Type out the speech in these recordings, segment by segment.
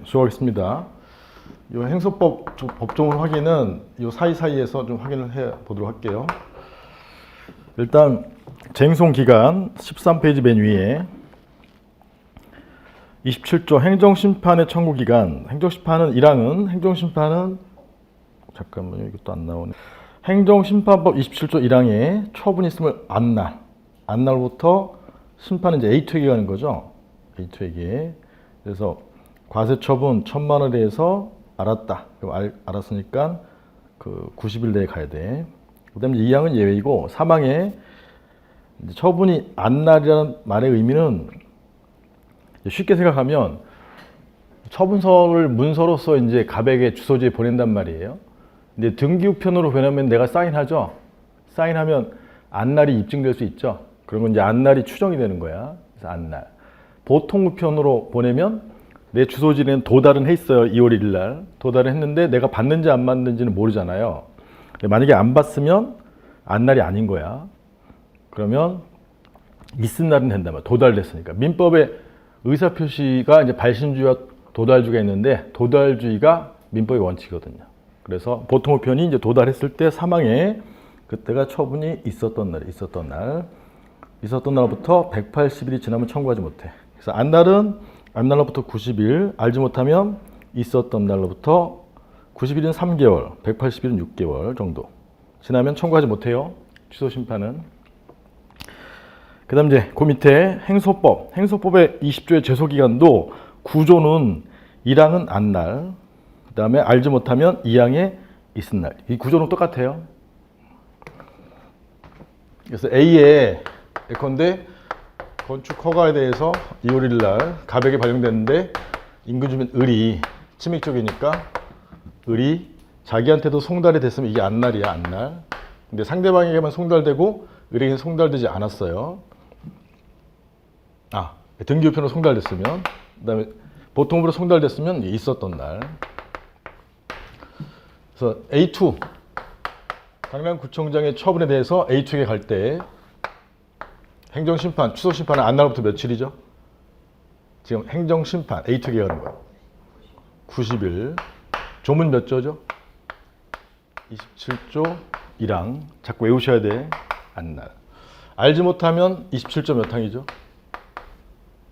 수고하겠습니다. 이 행소법 법조문 확인은 이 사이사이에서 좀 확인을 해 보도록 할게요. 일단 쟁송 기간 13페이지 맨 위에 27조 행정심판의 청구 기간. 행정심판은 1항은 행정심판은 잠깐만요. 이것도 안 나오네. 행정심판법 27조 1항에 처분이 있음을 안날부터 심판은 이제 A2에게 가는 거죠. A2에게. 그래서 과세처분 1,000만 원에 대해서 알았다. 그럼 알았으니까 그 90일 내에 가야 돼. 그다음에 2항은 예외이고 3항에 처분이 안날이라는 말의 의미는 쉽게 생각하면 처분서를 문서로서 이제 갑에게 주소지에 보낸단 말이에요. 근데 등기우편으로 보내면 내가 사인하죠. 사인하면 안날이 입증될 수 있죠. 그러면 이제 안날이 추정이 되는 거야. 그래서 안날. 보통우편으로 보내면 내 주소지는 도달은 해 있어요. 2월 1일 날. 도달을 했는데 내가 받는지 안 받는지는 모르잖아요. 만약에 안 받으면 안날이 아닌 거야. 그러면 있은 날은 된다면 도달됐으니까. 민법에 의사표시가 이제 발신주의와 도달주의가 있는데 도달주의가 민법의 원칙이거든요. 그래서 보통우편이 이제 도달했을 때 사망에 그때가 처분이 있었던 날부터 180일이 지나면 청구하지 못해. 그래서 안날로부터 90일, 알지 못하면 있었던 날로부터 90일은 3개월, 180일은 6개월 정도 지나면 청구하지 못해요. 취소 심판은. 그 다음 이제 그 밑에 행소법의 20조의 제소기간도 9조는 1항은 안날, 그 다음에 알지 못하면 2항에 있은 날. 이 구조는 똑같아요. 그래서 A에 예컨대 건축 허가에 대해서 2월 1일 날 갑에게 발령됐는데 인근주민 을이 침입적이니까 을이 자기한테도 송달이 됐으면 이게 안날이야, 안날. 근데 상대방에게만 송달되고 을에게는 송달되지 않았어요. 등기우편으로 송달됐으면, 그 다음에 보통으로 송달됐으면 있었던 날. 그래서 A2 강남구청장의 처분에 대해서 A2에게 갈 때 행정심판, 취소심판은 안날부터 며칠이죠? 지금 행정심판 A2에게 가는 거예요. 90일. 조문 몇 조죠? 27조 1항. 자꾸 외우셔야 돼. 안날. 알지 못하면 27조 몇 항이죠?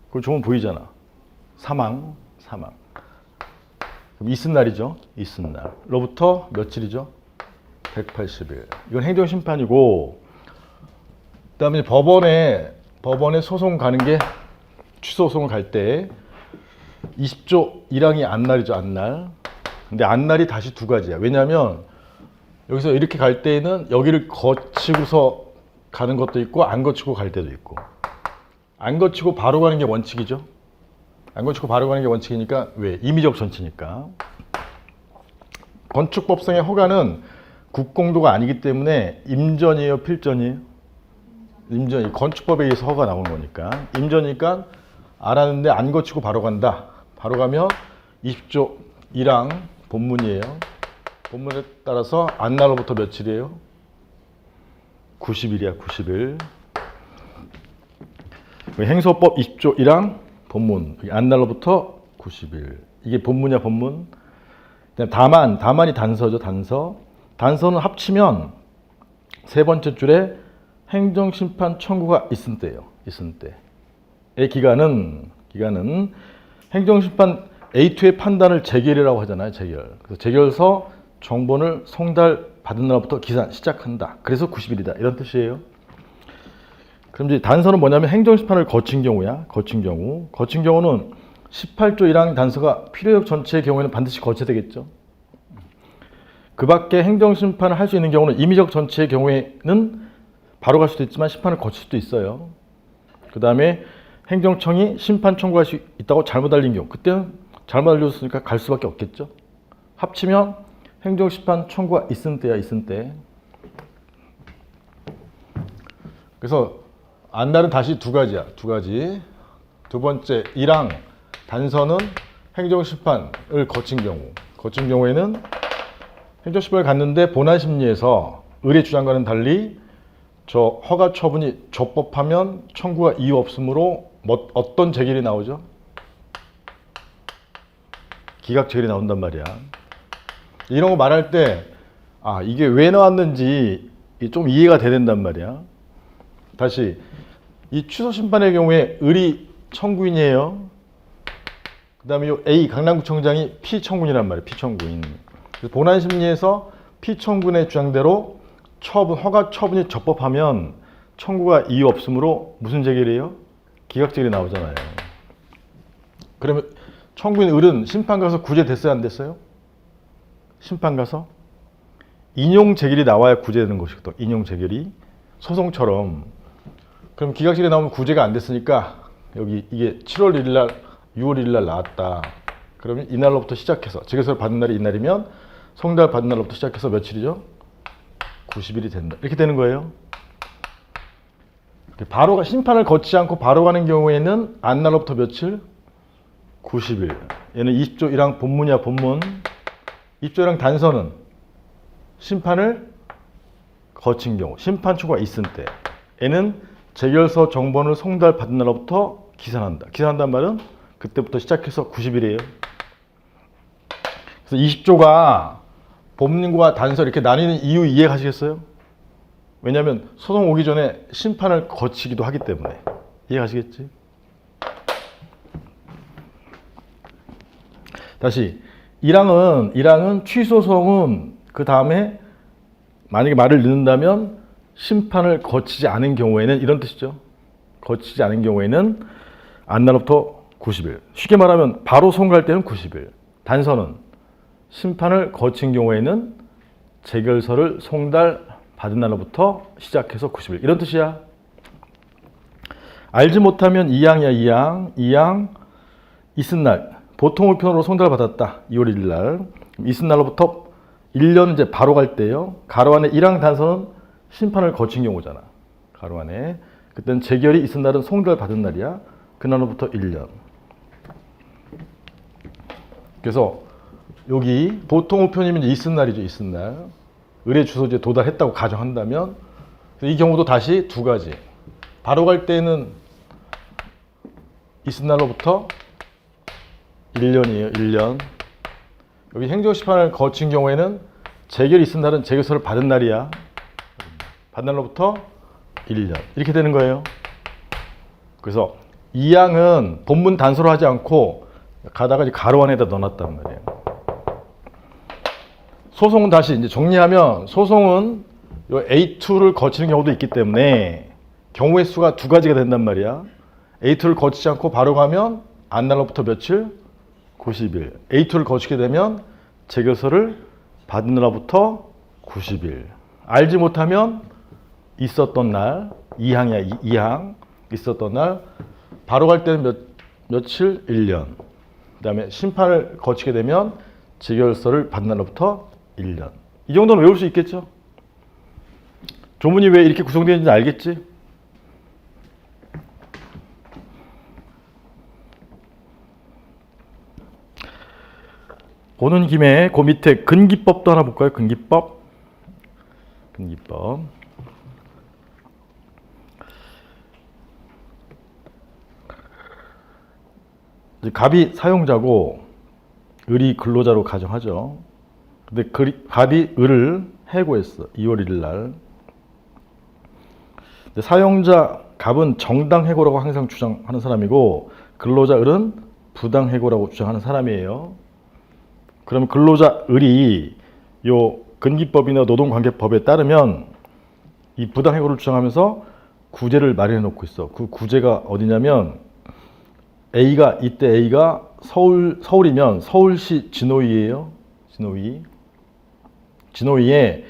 그걸 조문 보이잖아. 사망. 그럼 있은 날이죠. 있은 날로부터 며칠이죠? 180일. 이건 행정심판이고, 그 다음에 법원에 소송 가는 게 취소소송을 갈 때 20조 1항이 안날이죠. 안날. 근데 안날이 다시 두 가지야. 왜냐하면 여기서 이렇게 갈 때에는 여기를 거치고서 가는 것도 있고 안 거치고 갈 때도 있고, 안 거치고 바로 가는 게 원칙이죠. 안 거치고 바로 가는 게 원칙이니까 왜? 임의적 전치니까. 건축법상의 허가는 국공도가 아니기 때문에 임전이에요, 필전이에요? 임전이. 건축법에 의해서 허가 나온 거니까. 임전이니까 알았는데 안 거치고 바로 간다. 바로 가면 20조 1항 본문이에요. 본문에 따라서 안날로부터 며칠이에요? 90일이야, 90일. 행소법 20조 1항 본문. 안날로부터 90일. 이게 본문이야, 본문. 다만이 단서죠, 단서. 단서는 합치면 세 번째 줄에 행정심판 청구가 있은 때예요. 있은 때의 기간은 행정심판 A2의 판단을 재결이라고 하잖아요. 재결. 그래서 재결서 정본을 송달 받은 날부터 기산 시작한다. 그래서 90일이다. 이런 뜻이에요. 그럼 이제 단서는 뭐냐면 행정심판을 거친 경우야. 거친 경우는 18조 1항 단서가 필요적 전체의 경우에는 반드시 거쳐야 되겠죠. 그 밖에 행정심판을 할 수 있는 경우는 임의적 전체의 경우에는 바로 갈 수도 있지만 심판을 거칠 수도 있어요. 그 다음에 행정청이 심판 청구할 수 있다고 잘못 알린 경우, 그때는 잘못 알려줬으니까 갈 수밖에 없겠죠. 합치면 행정심판 청구가 있은 때야, 있은 때. 그래서 안날은 다시 두 가지야, 두 가지. 두 번째 1항 단서는 행정심판을 거친 경우에는 행정심판을 갔는데 본안심리에서 을의 주장과는 달리 저 허가 처분이 적법하면 청구가 이유 없으므로 어떤 재결이 나오죠? 기각 제결이 나온단 말이야. 이런 거 말할 때 이게 왜 나왔는지 좀 이해가 돼야 된단 말이야. 다시 이 취소 심판의 경우에 을이 청구인이에요. 그 다음에 이 A 강남구청장이 피청구인이란 말이에요. 피청구인. 그래서 본안심리에서 피청구인의 주장대로 허가 처분이 적법하면 청구가 이유 없으므로 무슨 재결이에요? 기각 재결이 나오잖아요. 그러면 청구인 을은 심판 가서 구제됐어요? 안 됐어요? 심판 가서 인용 재결이 나와야 구제되는 것이거든. 인용 재결이 소송처럼. 그럼 기각 재결이 나오면 구제가 안 됐으니까 여기 이게 7월 1일 날 6월 1일 날 나왔다. 그러면 이날로부터 시작해서 재결서를 받는 날이 이날이면 송달 받는 날로부터 시작해서 며칠이죠? 90일이 된다. 이렇게 되는 거예요. 바로 심판을 거치지 않고 바로 가는 경우에는 안날로부터 며칠? 90일. 얘는 20조 1항 본문이야, 본문. 20조 1항 단서는 심판을 거친 경우, 심판 초가 있은 때. 얘는 재결서 정본을 송달 받은 날로부터 기산한다. 기산한다는 말은 그때부터 시작해서 90일이에요. 그래서 20조가 본문과 단서 이렇게 나뉘는 이유 이해가시겠어요? 왜냐하면 소송 오기 전에 심판을 거치기도 하기 때문에. 이해가시겠지? 다시 1항은 취소소송은 그 다음에 만약에 말을 넣는다면 심판을 거치지 않은 경우에는 이런 뜻이죠. 거치지 않은 경우에는 안날로부터 90일. 쉽게 말하면 바로 송갈 때는 90일. 단서는 심판을 거친 경우에는 재결서를 송달 받은 날로부터 시작해서 90일. 이런 뜻이야. 알지 못하면 2항이야. 2항 이튿날 보통 우편으로 송달 받았다. 2월 1일 날. 이튿날로부터 1년 이제 바로 갈 때요. 가로 안에 1항 단서는 심판을 거친 경우잖아. 가로 안에. 그때는 재결이 이튿날은 송달 받은 날이야. 그날로부터 1년. 그래서 여기 보통 우편이면 이튿날이죠. 이튿날. 의뢰 주소지에 도달했다고 가정한다면 이 경우도 다시 두 가지. 바로 갈 때는 이튿날로부터 1년이에요. 1년. 여기 행정심판을 거친 경우에는 재결이 이튿날은 재결서를 받은 날이야. 받은 날로부터 1년. 이렇게 되는 거예요. 그래서 2항은 본문 단서로 하지 않고 가다가 이제 가로 안에다 넣어놨단 말이에요. 소송은 다시 이제 정리하면 소송은 A2를 거치는 경우도 있기 때문에 경우의 수가 두 가지가 된단 말이야. A2를 거치지 않고 바로 가면 안날로부터 며칠? 90일. A2를 거치게 되면 재결서를 받은 날로부터 90일. 알지 못하면 있었던 날, 2항이야. 2항. 있었던 날. 바로 갈 때는 며칠? 1년. 그 다음에 심판을 거치게 되면 재결서를 받은 날로부터 1년. 이 정도는 외울 수 있겠죠? 조문이 왜 이렇게 구성되어 있는지 알겠지? 보는 김에 그 밑에 근기법도 하나 볼까요? 근기법. 갑이 사용자고 을이 근로자로 가정하죠. 근데 갑이 을을 해고했어. 2월 1일 날. 사용자 갑은 정당 해고라고 항상 주장하는 사람이고 근로자 을은 부당 해고라고 주장하는 사람이에요. 그럼 근로자 을이 요 근기법이나 노동관계법에 따르면 이 부당 해고를 주장하면서 구제를 마련해 놓고 있어. 그 구제가 어디냐면 이때 A가 서울이면 서울시 진호위예요. 진호위에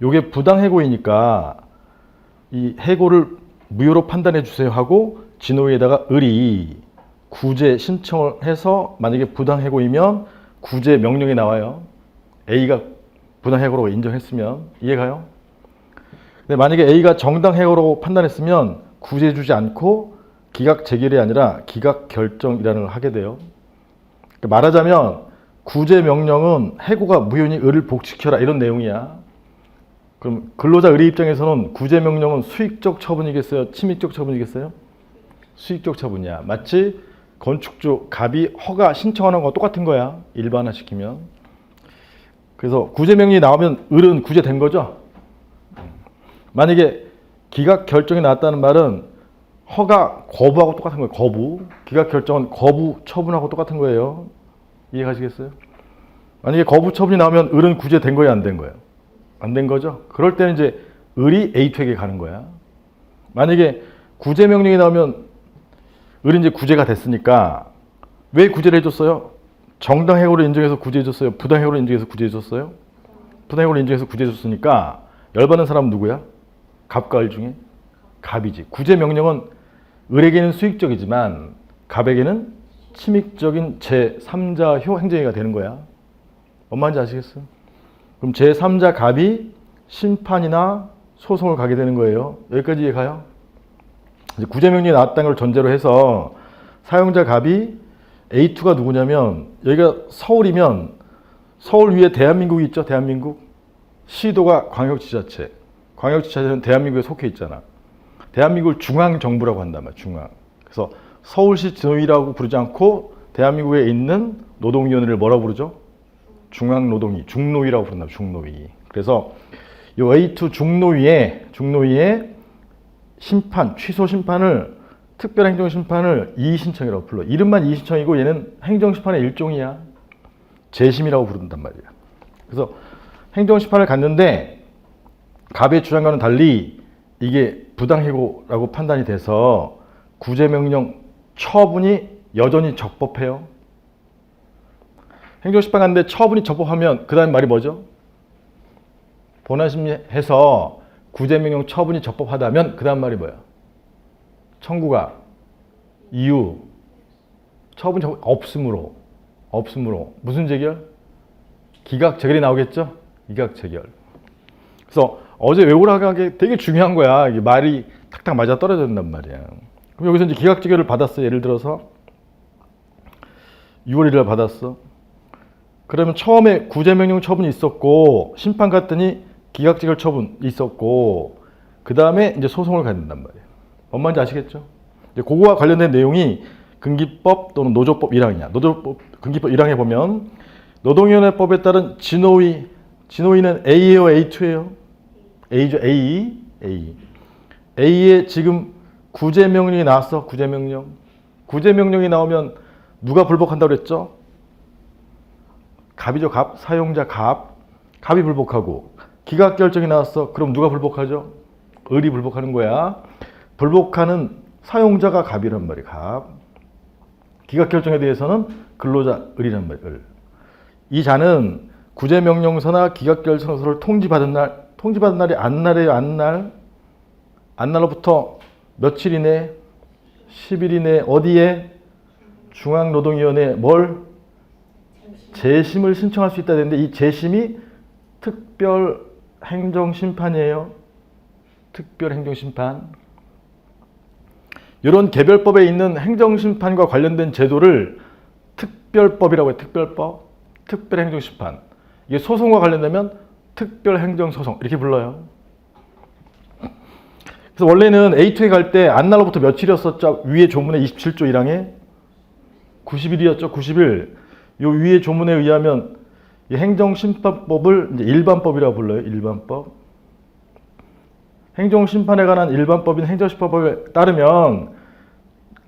요게 부당 해고이니까 이 해고를 무효로 판단해 주세요 하고 진호위에다가 을이 구제 신청을 해서 만약에 부당 해고이면 구제 명령이 나와요. A가 부당 해고라고 인정했으면. 이해가요? 근데 만약에 A가 정당 해고라고 판단했으면 구제 주지 않고 기각 재결이 아니라 기각 결정이라는 걸 하게 돼요. 그러니까 말하자면 구제 명령은 해고가 무효니 을을 복직해라 이런 내용이야. 그럼 근로자 을의 입장에서는 구제 명령은 수익적 처분이겠어요? 침입적 처분이겠어요? 수익적 처분이야. 마치 건축주 갑이 허가 신청하는 거 똑같은 거야. 일반화시키면. 그래서 구제명령이 나오면 을은 구제된 거죠. 만약에 기각 결정이 나왔다는 말은 허가 거부하고 똑같은 거예요. 거부. 기각 결정은 거부 처분하고 똑같은 거예요. 이해가시겠어요? 만약에 거부 처분이 나오면 을은 구제된 거예요, 안 된 거예요? 안 된 거죠. 그럴 때는 이제 을이 A2에게 가는 거야. 만약에 구제 명령이 나오면 을이 이제 구제가 됐으니까 왜 구제를 해줬어요? 정당 해고를 인정해서 구제해줬어요? 부당 해고를 인정해서 구제해줬어요? 부당 해고를 인정해서 구제해줬으니까 열받는 사람은 누구야? 갑과 을 중에? 갑이지. 구제 명령은 을에게는 수익적이지만 갑에게는 침익적인 제3자 행정이가 되는 거야. 뭔 말인지 아시겠어요? 그럼 제3자 갑이 심판이나 소송을 가게 되는 거예요. 여기까지 이해가요? 이제 구제명령이 나왔다는 걸 전제로 해서 사용자 갑이 A2가 누구냐면 여기가 서울이면 서울 위에 대한민국이 있죠. 대한민국. 시도가 광역지자체. 광역지자체는 대한민국에 속해 있잖아. 대한민국을 중앙정부라고 한단 말이야. 중앙. 그래서 서울시 지노위라고 부르지 않고 대한민국에 있는 노동위원회를 뭐라고 부르죠? 중앙노동위. 중노위라고 부른다. 중노위. 그래서 이 A2 중노위에 심판, 취소 심판을 특별행정심판을 이의신청이라고 불러. 이름만 이의신청이고 얘는 행정심판의 일종이야. 재심이라고 부른단 말이야. 그래서 행정심판을 갔는데 갑의 주장과는 달리 이게 부당해고라고 판단이 돼서 구제명령 처분이 여전히 적법해요. 행정심판 갔는데 처분이 적법하면 그 다음 말이 뭐죠? 본안심리해서 구제명령 처분이 적법하다면 그 다음 말이 뭐야? 청구가 이유 처분 없음으로 무슨 재결? 기각 재결이 나오겠죠? 기각 재결. 그래서 어제 외우라고 하게 되게 중요한 거야. 이게 말이 탁탁 맞아 떨어져 된단 말이야. 그럼 여기서 이제 기각 재결을 받았어. 예를 들어서 6월 1일 받았어. 그러면 처음에 구제명령 처분이 있었고 심판 갔더니 기각 재결 처분 있었고 그 다음에 이제 소송을 가야 된단 말이에요. 뭔 말인지 아시겠죠? 이제 그거와 관련된 내용이 근기법 또는 노조법 1항이야. 노조법 근기법 1항에 보면 노동위원회법에 따른 진호위는 A예요, A2예요? A죠, A. A에 지금 구제명령이 나왔어. 구제명령이 나오면 누가 불복한다고 그랬죠? 갑이죠, 갑. 사용자 갑. 갑이 불복하고 기각결정이 나왔어. 그럼 누가 불복하죠? 을이 불복하는 거야. 불복하는 사용자가 갑이란 말이야. 갑. 기각결정에 대해서는 근로자 을이란 말이야. 을. 이 자는 구제명령서나 기각결정서를 통지받은 날이 안날이에요. 안날로부터 며칠 이내? 10일 이내 어디에? 중앙노동위원회에 뭘? 재심을 신청할 수 있다 되는데 이 재심이 특별행정심판이에요. 특별행정심판. 이런 개별법에 있는 행정심판과 관련된 제도를 특별법이라고 해요. 특별법. 특별행정심판. 이게 소송과 관련되면 특별행정소송 이렇게 불러요. 그래서 원래는 A2에 갈 때 안날로부터 며칠이었었죠? 위에 조문에 27조 1항에 90일이었죠. 90일. 요 위에 조문에 의하면 이 행정심판법을 이제 일반법이라고 불러요. 일반법. 행정심판에 관한 일반법인 행정심판법에 따르면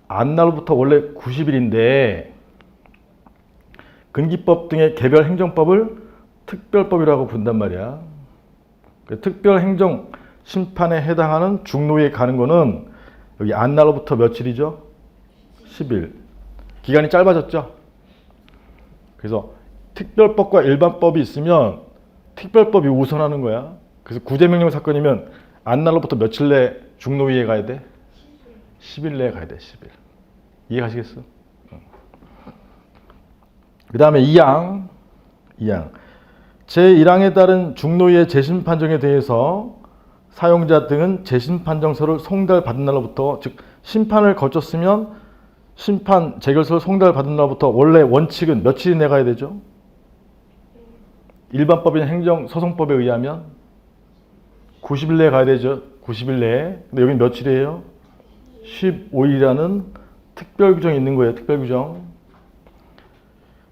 안날로부터 원래 90일인데 근기법 등의 개별 행정법을 특별법이라고 부른단 말이야. 특별행정심판에 해당하는 중노위에 가는 거는 여기 안날로부터 며칠이죠? 10일. 기간이 짧아졌죠? 그래서 특별법과 일반법이 있으면 특별법이 우선하는 거야. 그래서 구제명령 사건이면 안날로부터 며칠 내에 중노위에 가야 돼? 10일 내에 가야 돼. 10일. 이해가시겠어? 그 다음에 2항. 제1항에 따른 중노위의 재심 판정에 대해서 사용자 등은 재심 판정서를 송달받은 날로부터 즉 심판을 거쳤으면 심판 재결서를 송달받은 날부터 원래 원칙은 며칠 이내 가야 되죠? 일반법인 행정소송법에 의하면 90일 내에 가야 되죠. 90일 내에. 근데 여기는 며칠이에요? 15일이라는 특별 규정이 있는 거예요. 특별 규정.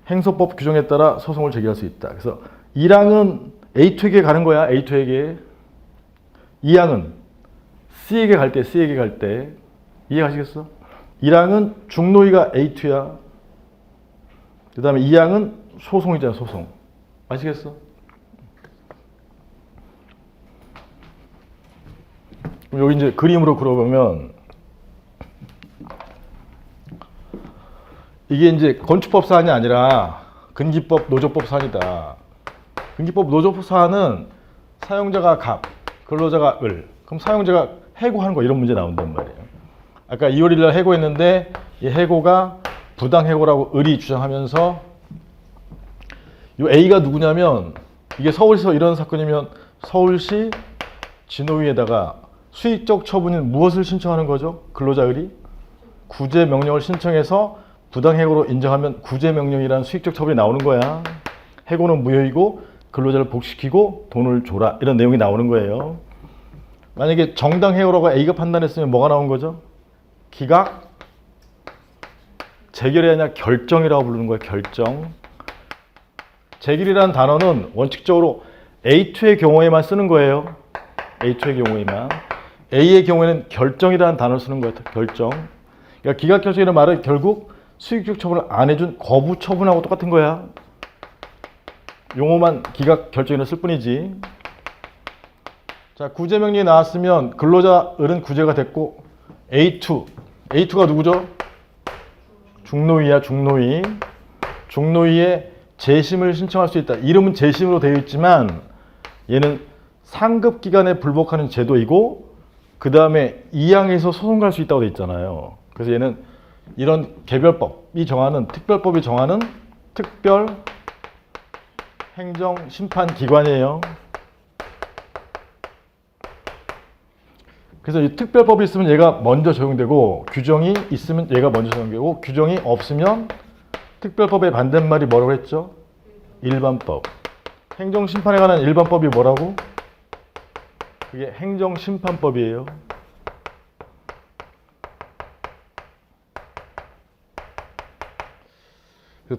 행소법 규정에 따라 소송을 제기할 수 있다. 그래서 1항은 A2에게 가는 거야. A2에게. 2항은 C에게 갈 때, C에게 갈 때. 이해가시겠어? 1항은 중노위가 A2야. 그 다음에 2항은 소송이잖아, 소송. 아시겠어? 여기 이제 그림으로 그려보면 이게 이제 건축법 사안이 아니라 근기법, 노조법 사안이다. 근기법, 노조법 사안은 사용자가 갑, 근로자가 을. 그럼 사용자가 해고하는 거 이런 문제 나온단 말이에요. 아까 2월 1일 날 해고했는데 이 해고가 부당해고라고 을이 주장하면서 이 A가 누구냐면 이게 서울시에서 이런 사건이면 서울시 진호위에다가 수익적 처분인 무엇을 신청하는 거죠? 근로자 을이 구제 명령을 신청해서 부당해고로 인정하면 구제 명령이라는 수익적 처분이 나오는 거야. 해고는 무효이고 근로자를 복직시키고 돈을 줘라 이런 내용이 나오는 거예요. 만약에 정당해고라고 A가 판단했으면 뭐가 나온 거죠? 기각 재결이 아니라 결정이라고 부르는 거예요. 결정. 재결이라는 단어는 원칙적으로 A2의 경우에만 쓰는 거예요. A2의 경우에만. A의 경우에는 결정이라는 단어를 쓰는 거예요. 결정. 그러니까 기각 결정이라는 말은 결국 수익적 처분을 안 해준 거부 처분하고 똑같은 거야. 용어만 기각 결정이라 쓸 뿐이지. 자, 구제 명령이 나왔으면 근로자 을은 구제가 됐고 A2가 누구죠? 중노위야, 중노위. 중노위에 재심을 신청할 수 있다. 이름은 재심으로 되어 있지만 얘는 상급 기관에 불복하는 제도이고 그 다음에 2항에서 소송 갈 수 있다고 되어 있잖아요. 그래서 얘는 이런 개별법이 정하는 특별법이 정하는 특별 행정 심판 기관이에요. 그래서 이 특별법이 있으면 얘가 먼저 적용되고 규정이 있으면 얘가 먼저 적용되고 규정이 없으면 특별법의 반대말이 뭐라고 했죠? 일반법. 행정심판에 관한 일반법이 뭐라고? 그게 행정심판법이에요.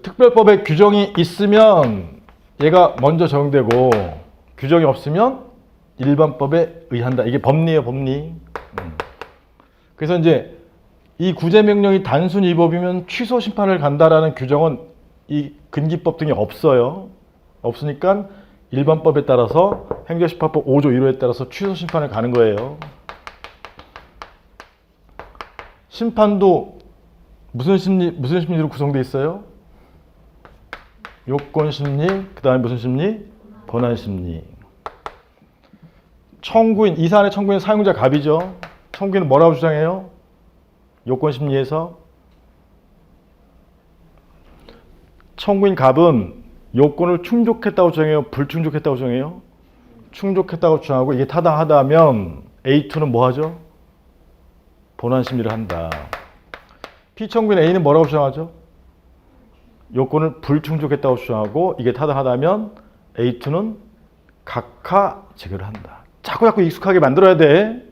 특별법에 규정이 있으면 얘가 먼저 적용되고 규정이 없으면 일반법에 의한다. 이게 법리예요, 법리. 그래서 이제 이 구제명령이 단순 위법이면 취소 심판을 간다라는 규정은 이 근기법 등에 없어요. 없으니까 일반법에 따라서 행정심판법 5조 1호에 따라서 취소 심판을 가는 거예요. 심판도 무슨 심리로 구성되어 있어요? 요건심리, 그 다음에 무슨 심리? 권한심리. 청구인, 이 사안의 청구인 사용자 갑이죠. 청구인은 뭐라고 주장해요? 요건심리에서 청구인 갑은 요건을 충족했다고 주장해요? 불충족했다고 주장해요? 충족했다고 주장하고 이게 타당하다면 A2는 뭐 하죠? 본안심리를 한다. 피청구인 A는 뭐라고 주장하죠? 요건을 불충족했다고 주장하고 이게 타당하다면 A2는 각하 재결을 한다. 자꾸 익숙하게 만들어야 돼.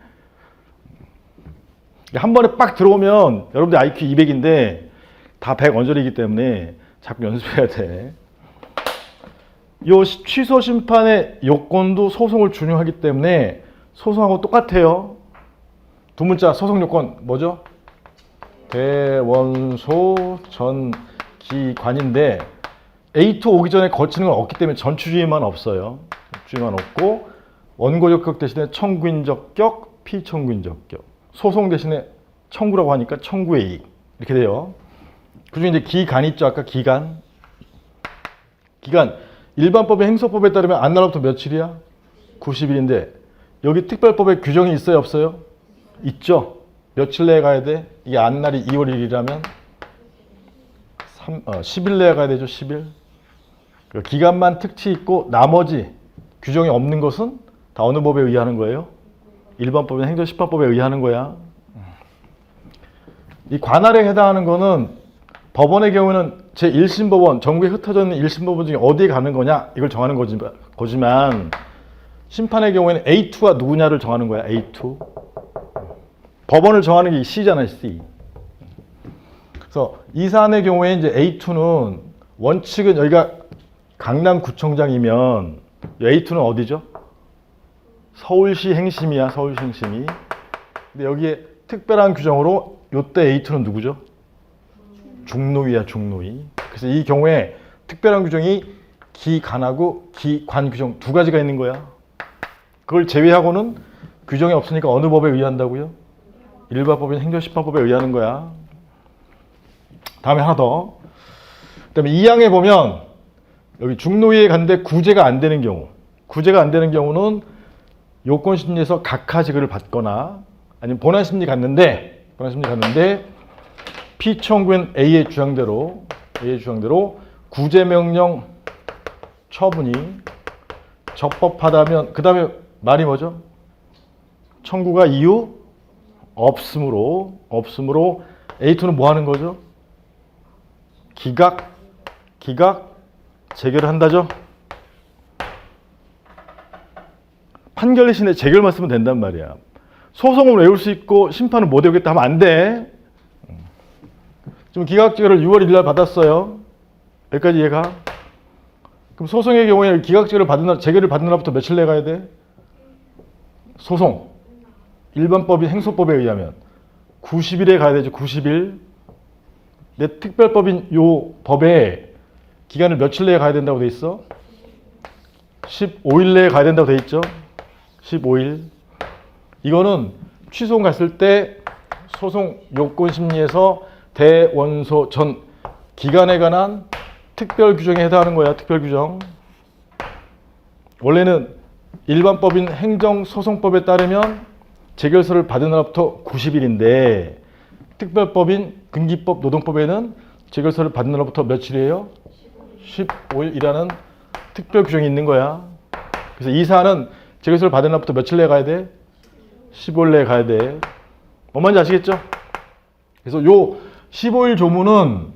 한 번에 빡 들어오면 여러분들 IQ 200인데 다 100 언저리이기 때문에 자꾸 연습해야 돼. 요 취소 심판의 요건도 소송을 준용하기 때문에 소송하고 똑같아요. 두 문자 소송 요건 뭐죠? 대원소 전기관인데 A2 오기 전에 거치는 건 없기 때문에 전추주의만 없어요. 주의만 없고 원고 적격 대신에 청구인 적격, 피청구인 적격. 소송 대신에 청구라고 하니까 청구의 이익 이렇게 돼요. 그중에 이제 기간 있죠. 아까 기간. 일반법의 행소법에 따르면 안날로부터 며칠이야? 90일인데 여기 특별법에 규정이 있어요? 없어요? 있죠. 며칠 내에 가야 돼? 이게 안날이 2월 1일이라면 10일 내에 가야 되죠. 10일. 기간만 특치 있고 나머지 규정이 없는 것은 다 어느 법에 의하는 거예요? 일반법이나 행정심판법에 의하는 거야. 이 관할에 해당하는 거는 법원의 경우는 제1심법원, 전국에 흩어져 있는 1심법원 중에 어디에 가는 거냐 이걸 정하는 거지만 심판의 경우에는 A2가 누구냐를 정하는 거야. A2. 법원을 정하는 게 C잖아요. C. 그래서 이 사안의 경우에 이제 A2는 원칙은 여기가 강남구청장이면 A2는 어디죠? 서울시 행심이야, 서울시 행심이. 근데 여기에 특별한 규정으로 요때 A2는 누구죠? 중노위야, 중노위. 그래서 이 경우에 특별한 규정이 기간하고 기관 규정 두 가지가 있는 거야. 그걸 제외하고는 규정이 없으니까 어느 법에 의한다고요? 일반법인 행정심판법에 의하는 거야. 다음에 하나 더. 그다음에 2항에 보면 여기 중노위에 갔는데 구제가 안 되는 경우, 구제가 안 되는 경우는 요건심리에서 각하지급을 받거나 아니면 본안심리 갔는데 피청구인 A의 주장대로 구제명령 처분이 적법하다면 그 다음에 말이 뭐죠? 청구가 이유 없으므로 A2는 뭐 하는 거죠? 기각 재결을 한다죠? 판결 대신에 재결만 쓰면 된단 말이야. 소송을 외울 수 있고 심판을 못 외우겠다 하면 안 돼. 지금 기각 재결을 6월 1일 날 받았어요. 여기까지 이해가? 그럼 소송의 경우에 기각 재결을 재결을 받는 날부터 며칠 내에 가야 돼? 소송. 일반법인 행소법에 의하면 90일에 가야 되죠. 90일. 내 특별법인 요 법에 기간을 며칠 내에 가야 된다고 돼 있어? 15일 내에 가야 된다고 돼 있죠. 15일. 이거는 취소금 갔을 때 소송 요건 심리에서 대원소 전 기간에 관한 특별 규정에 해당하는 거야. 특별 규정. 원래는 일반법인 행정소송법에 따르면 재결서를 받은 날부터 90일인데 특별법인 근기법 노동법에는 재결서를 받는 날부터 며칠이에요? 15일이라는 특별 규정이 있는 거야. 그래서 이 사안은 재결서를 받은 날부터 며칠 내에 가야 돼? 15일 내에 가야 돼. 뭔 말인지 아시겠죠? 그래서 요 15일 조문은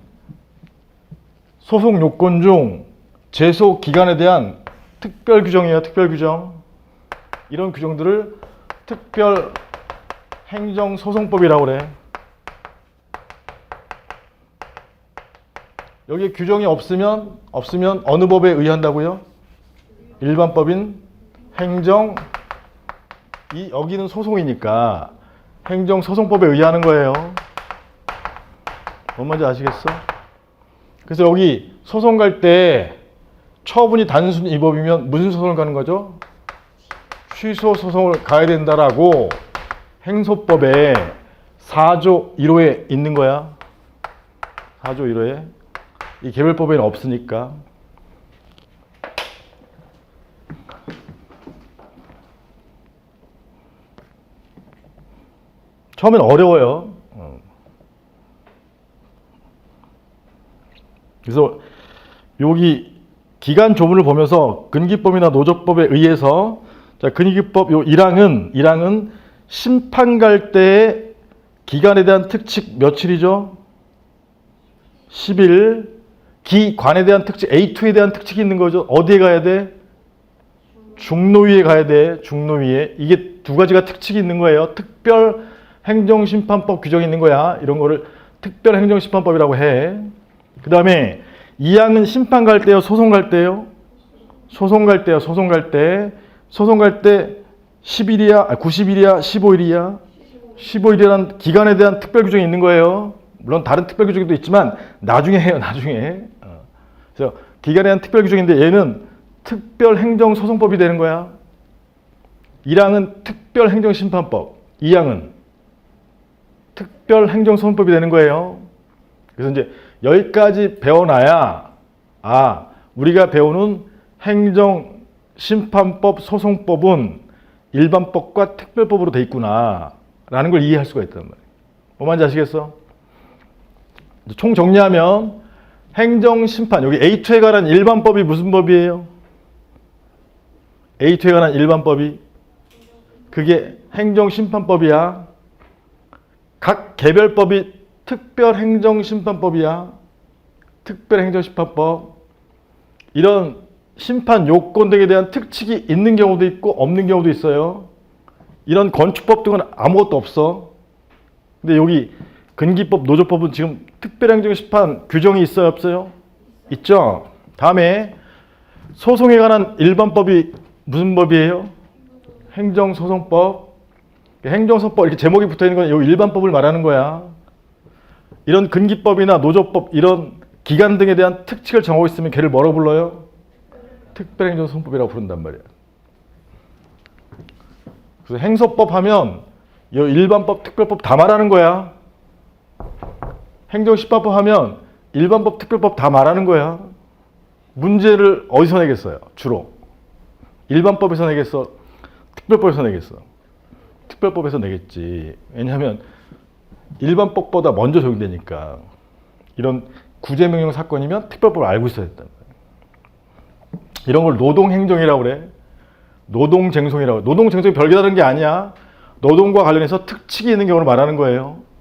소송 요건 중 제소 기간에 대한 특별 규정이에요. 특별 규정. 이런 규정들을 특별 행정소송법이라고 그래. 여기에 규정이 없으면 어느 법에 의한다고요? 일반법인 행정 여기는 소송이니까 행정소송법에 의하는 거예요. 뭔 말인지 아시겠어? 그래서 여기 소송 갈 때 처분이 단순히 이 법이면 무슨 소송을 가는 거죠? 취소 소송을 가야 된다라고 행소법에 4조 1호에 있는 거야. 4조 1호에. 이 개별법에는 없으니까. 처음엔 어려워요. 그래서 여기 기간 조문을 보면서 근기법이나 노조법에 의해서 자, 근기법 요 1항은 심판 갈 때의 기간에 대한 특칙 며칠이죠? 10일. 기관에 대한 특칙 A2에 대한 특칙이 있는 거죠. 어디에 가야 돼? 중노위에 가야 돼. 중노위에. 이게 두 가지가 특칙이 있는 거예요. 특별 행정심판법 규정이 있는 거야. 이런 거를 특별 행정심판법이라고 해. 그 다음에 2항은 심판 갈 때요, 소송 갈 때요? 소송 갈 때요, 소송 갈 때. 소송 갈 때 10일이야, 90일이야, 15일이야? 15일이라는 기간에 대한 특별 규정이 있는 거예요. 물론 다른 특별 규정도 있지만 나중에 해요, 나중에. 그래서 기간에 대한 특별 규정인데 얘는 특별 행정소송법이 되는 거야. 1항은 특별 행정심판법, 2항은 특별 행정소송법이 되는 거예요. 그래서 이제 여기까지 배워놔야 우리가 배우는 행정심판법, 소송법은 일반법과 특별법으로 돼 있구나 라는 걸 이해할 수가 있단 말이에요. 뭐 말인지 아시겠어? 총 정리하면 행정심판, 여기 A2에 관한 일반법이 무슨 법이에요? A2에 관한 일반법이 그게 행정심판법이야. 각 개별법이 특별행정심판법이야. 특별행정심판법. 이런 심판 요건 등에 대한 특칙이 있는 경우도 있고 없는 경우도 있어요. 이런 건축법 등은 아무것도 없어. 근데 여기 근기법, 노조법은 지금 특별행정심판 규정이 있어요, 없어요? 있죠. 다음에 소송에 관한 일반법이 무슨 법이에요? 행정소송법. 행정소송법 이렇게 제목이 붙어있는 건 이 일반법을 말하는 거야. 이런 근기법이나 노조법 이런 기간 등에 대한 특칙을 정하고 있으면 걔를 뭐라고 불러요? 특별행정소송법이라고 부른단 말이야. 그래서 행소법 하면 이 일반법, 특별법 다 말하는 거야. 행정심판법 하면 일반법, 특별법 다 말하는 거야. 문제를 어디서 내겠어요? 주로 일반법에서 내겠어? 특별법에서 내겠어? 특별법에서 내겠지. 왜냐하면 일반법보다 먼저 적용되니까. 이런 구제명령 사건이면 특별법을 알고 있어야 된다. 이런 걸 노동행정이라고 그래. 노동쟁송이라고. 노동쟁송이 별개다른 게 아니야. 노동과 관련해서 특칙이 있는 경우를 말하는 거예요.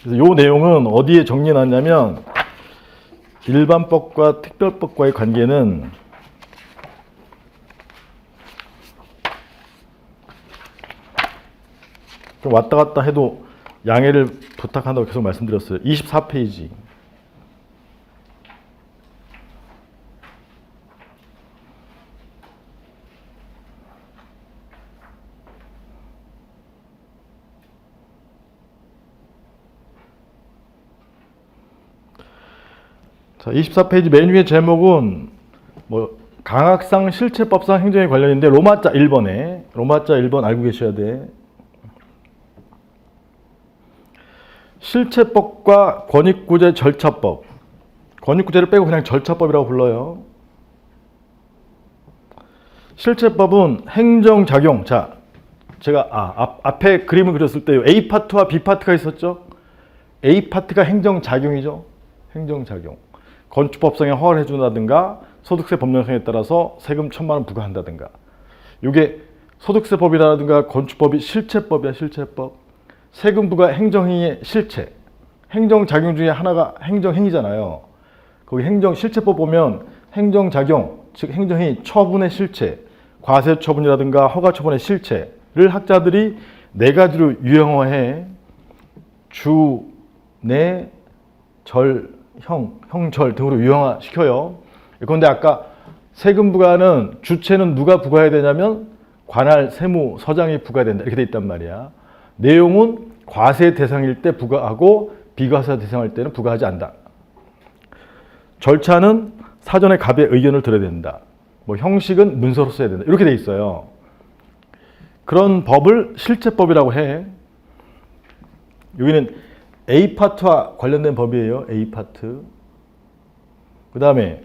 그래서 이 내용은 어디에 정리해놨냐면 일반법과 특별법과의 관계는 좀 왔다 갔다 해도 양해를 부탁한다고 계속 말씀드렸어요. 24페이지. 자, 24페이지 맨 위의 제목은 뭐 강학상 실체법상 행정에 관련인데 로마자 1번에 로마자 1번 알고 계셔야 돼. 실체법과 권익구제 절차법. 권익구제를 빼고 그냥 절차법이라고 불러요. 실체법은 행정작용. 자, 제가 앞에 그림을 그렸을 때 A 파트와 B 파트가 있었죠. A 파트가 행정작용이죠. 행정작용. 건축법상에 허가를 해준다든가 소득세 법령상에 따라서 세금 1,000만 원 부과한다든가. 이게 소득세법이라든가 건축법이 실체법이야. 실체법. 세금 부과 행정행위의 실체. 행정작용 중에 하나가 행정행위잖아요. 거기 행정실체법 보면 행정작용, 즉 행정행위 처분의 실체, 과세처분이라든가 허가처분의 실체를 학자들이 네 가지로 유형화해 주, 내, 절, 형절 등으로 유형화시켜요. 그런데 아까 세금 부과는 주체는 누가 부과해야 되냐면 관할, 세무, 서장이 부과된다 이렇게 돼 있단 말이야. 내용은 과세 대상일 때 부과하고 비과세 대상일 때는 부과하지 않는다. 절차는 사전에 갑의 의견을 들어야 된다. 뭐 형식은 문서로 써야 된다. 이렇게 돼 있어요. 그런 법을 실체법이라고 해. 여기는 A 파트와 관련된 법이에요. A 파트. 그 다음에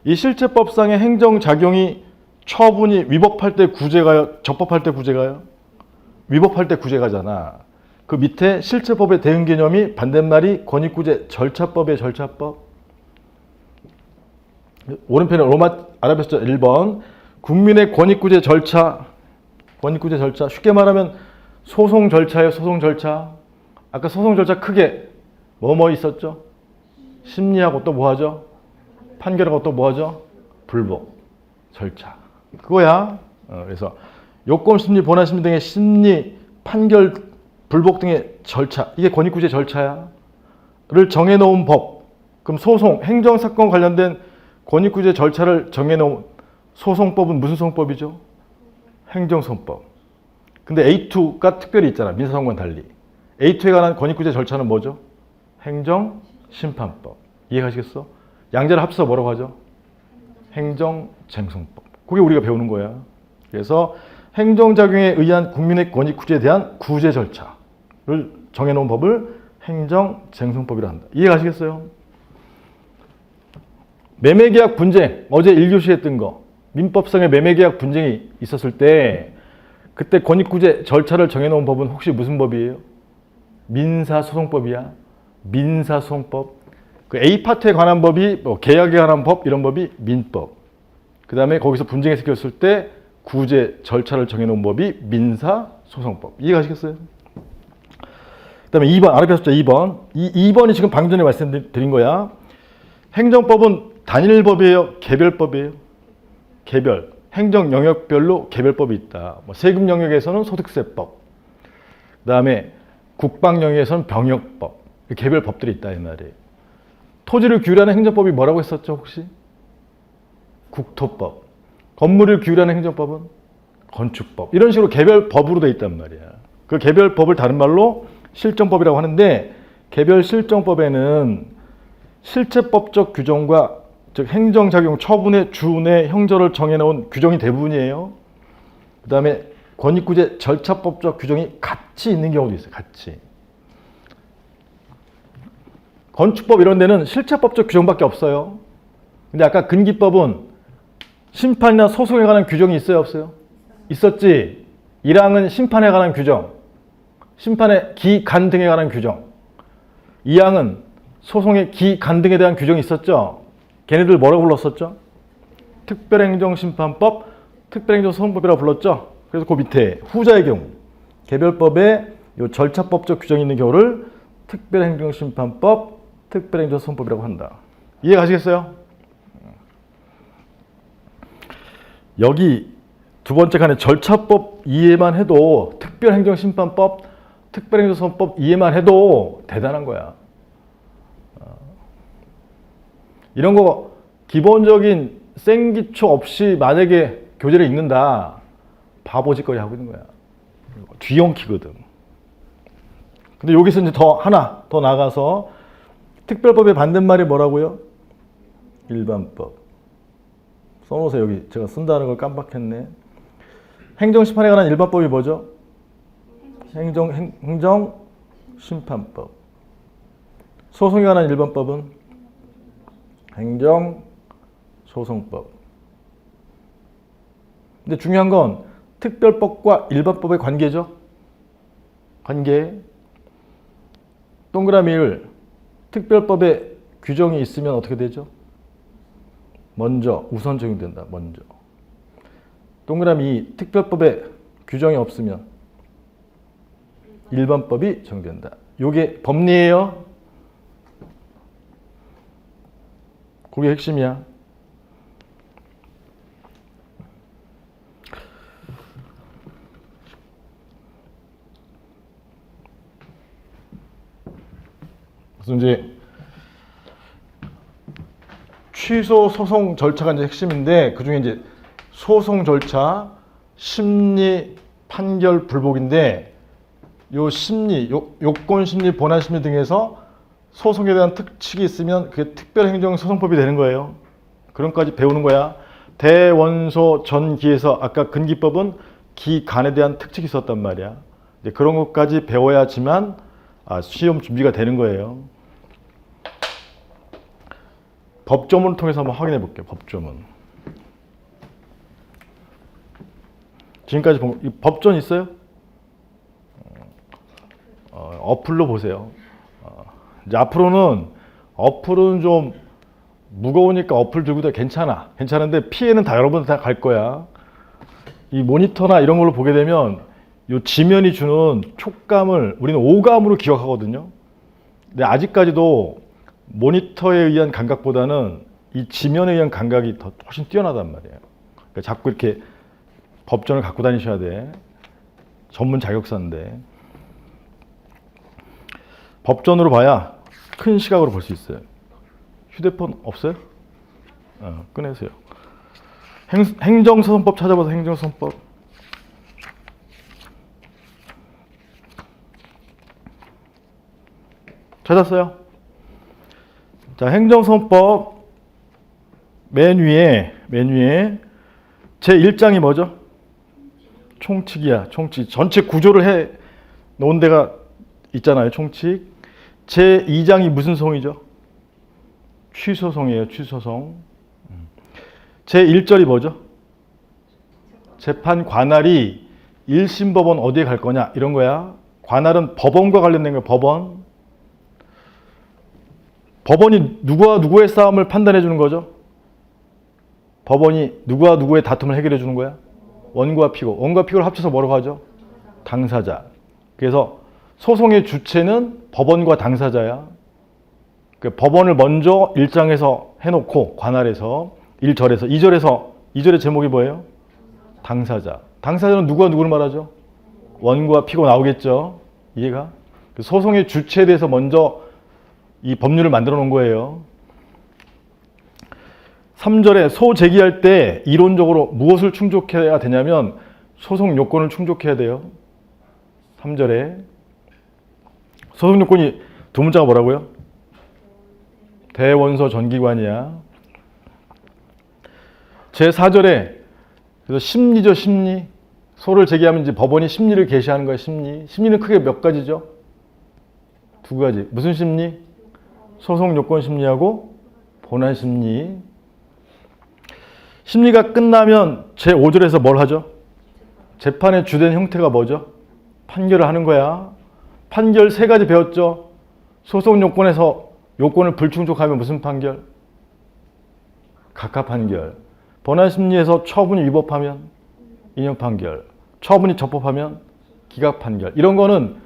이 실체법상의 행정작용이 처분이 위법할 때 구제가요? 적법할 때 구제가요? 위법할 때 구제가잖아. 그 밑에 실체법의 대응 개념이 반대말이 권익구제 절차법의 절차법. 오른편에 로마 아라비아자 1번 국민의 권익구제 절차. 권익구제 절차. 쉽게 말하면 소송 절차예요. 소송 절차. 아까 소송 절차 크게 뭐 있었죠? 심리하고 또 뭐 하죠? 판결하고 또 뭐 하죠? 불복 절차. 그거야. 그래서 요건 심리, 본안 심리 등의 심리, 판결, 불복 등의 절차. 이게 권익구제 절차야. 를 정해놓은 법. 그럼 소송, 행정사건 관련된 권익구제 절차를 정해놓은 소송법은 무슨 소송법이죠? 행정소송법. 근데 A2가 특별히 있잖아. 민사소송과는 달리. A2에 관한 권익구제 절차는 뭐죠? 행정심판법. 이해가시겠어? 양자를 합쳐서 뭐라고 하죠? 행정쟁송법. 그게 우리가 배우는 거야. 그래서 행정작용에 의한 국민의 권익구제에 대한 구제 절차를 정해놓은 법을 행정쟁송법이라 한다. 이해가시겠어요? 매매계약 분쟁. 어제 1교시 했던 거. 민법상의 매매계약 분쟁이 있었을 때 그때 권익구제 절차를 정해놓은 법은 혹시 무슨 법이에요? 민사소송법이야. 민사소송법. 그 A파트에 관한 법이 뭐 계약에 관한 법 이런 법이 민법. 그 다음에 거기서 분쟁이 생겼을 때 구제 절차를 정해놓은 법이 민사소송법. 이해가시겠어요? 그 다음에 2번 아라비아 숫자 2번. 이 2번이 지금 방금 전에 말씀드린 거야. 행정법은 단일법이에요? 개별법이에요? 개별. 행정 영역별로 개별법이 있다. 뭐 세금 영역에서는 소득세법. 그다음에 국방영역에서는 병역법, 개별 법들이 있다 이 말이에요. 토지를 규율하는 행정법이 뭐라고 했었죠 혹시? 국토법. 건물을 규율하는 행정법은 건축법. 이런 식으로 개별 법으로 돼 있단 말이야. 그 개별 법을 다른 말로 실정법이라고 하는데, 개별 실정법에는 실체법적 규정과 즉 행정작용, 처분의 주내 형절을 정해놓은 규정이 대부분이에요. 그 다음에 권익구제 절차법적 규정이 같이 있는 경우도 있어요. 같이. 건축법 이런 데는 실체법적 규정밖에 없어요. 근데 아까 근기법은 심판이나 소송에 관한 규정이 있어요, 없어요? 있었지. 1항은 심판에 관한 규정, 심판의 기간 등에 관한 규정. 2항은 소송의 기간 등에 대한 규정이 있었죠. 걔네들 뭐라고 불렀었죠? 특별행정심판법, 특별행정소송법이라고 불렀죠. 그래서 그 밑에 후자의 경우, 개별법에 요 절차법적 규정이 있는 경우를 특별행정심판법, 특별행정소송법이라고 한다. 이해 가시겠어요? 여기 두 번째 칸에 절차법 이해만 해도, 특별행정심판법, 특별행정소송법 이해만 해도 대단한 거야. 이런 거 기본적인 생기초 없이 만약에 교재를 읽는다, 바보짓거리 하고 있는 거야. 뒤엉키거든. 근데 여기서 이제 하나 더 나가서 특별법의 반대말이 뭐라고요? 일반법. 써놓으세요. 여기 제가 쓴다는 걸 깜빡했네. 행정심판에 관한 일반법이 뭐죠? 행정심판법. 소송에 관한 일반법은 행정소송법. 근데 중요한 건 특별법과 일반법의 관계죠. 관계. 동그라미 1. 특별법에 규정이 있으면 어떻게 되죠? 먼저 우선 적용된다. 먼저. 동그라미 2. 특별법에 규정이 없으면 일반법이 적용된다. 요게 법리예요. 그게 핵심이야. 그래서 이제 취소 소송 절차가 이제 핵심인데, 그 중에 이제 소송 절차, 심리, 판결, 불복인데, 요 심리, 요건 심리, 본안 심리 등에서 소송에 대한 특칙이 있으면 그게 특별행정소송법이 되는 거예요. 그런 것까지 배우는 거야. 대원소 전기에서 아까 근기법은 기간에 대한 특칙이 있었단 말이야. 이제 그런 것까지 배워야지만 시험 준비가 되는 거예요. 법조문을 통해서 한번 확인해 볼게요. 법조문. 지금까지 본 법전 있어요? 어플로 보세요. 이제 앞으로는 어플은 좀 무거우니까 어플 들고 다 괜찮은데 피해는 다 여러분들 다 갈 거야. 이 모니터나 이런 걸로 보게 되면 이 지면이 주는 촉감을 우리는 오감으로 기억하거든요. 근데 아직까지도 모니터에 의한 감각보다는 이 지면에 의한 감각이 더 훨씬 뛰어나단 말이에요. 그러니까 자꾸 이렇게 법전을 갖고 다니셔야 돼. 전문 자격사인데. 법전으로 봐야 큰 시각으로 볼 수 있어요. 휴대폰 없어요? 꺼내세요. 행정소송법 찾아봐서 행정소송법. 찾았어요? 자, 행정소송법 맨 위에 제1장이 뭐죠? 총칙이야. 총칙. 전체 구조를 해 놓은 데가 있잖아요. 총칙. 제2장이 무슨 소송이죠? 취소송이에요. 취소송. 제1절이 뭐죠? 재판 관할이 1심 법원 어디에 갈 거냐 이런 거야. 관할은 법원과 관련된 거야. 법원이 누구와 누구의 싸움을 판단해 주는 거죠? 법원이 누구와 누구의 다툼을 해결해 주는 거야? 원고와 피고. 원고와 피고를 합쳐서 뭐라고 하죠? 당사자. 그래서 소송의 주체는 법원과 당사자야. 그러니까 법원을 먼저 1장에서 해놓고 관할에서 1절에서 2절의 제목이 뭐예요? 당사자. 당사자는 누구와 누구를 말하죠? 원고와 피고 나오겠죠. 이해가? 그 소송의 주체에 대해서 먼저 이 법률을 만들어 놓은 거예요. 3절에 소 제기할 때 이론적으로 무엇을 충족해야 되냐면 소송 요건을 충족해야 돼요. 3절에 소송 요건이 두 문자가 뭐라고요? 대원서 전기관이야. 제4절에 그래서 심리죠, 심리. 소를 제기하면 이제 법원이 심리를 계시하는 거예요, 심리. 심리는 크게 몇 가지죠? 두 가지. 무슨 심리? 소송 요건 심리하고 본안 심리. 심리가 끝나면 제5절에서 뭘 하죠? 재판의 주된 형태가 뭐죠? 판결을 하는 거야. 판결 세 가지 배웠죠? 소송 요건에서 요건을 불충족하면 무슨 판결? 각하 판결. 본안 심리에서 처분이 위법하면 인용 판결. 처분이 적법하면 기각 판결. 이런 거는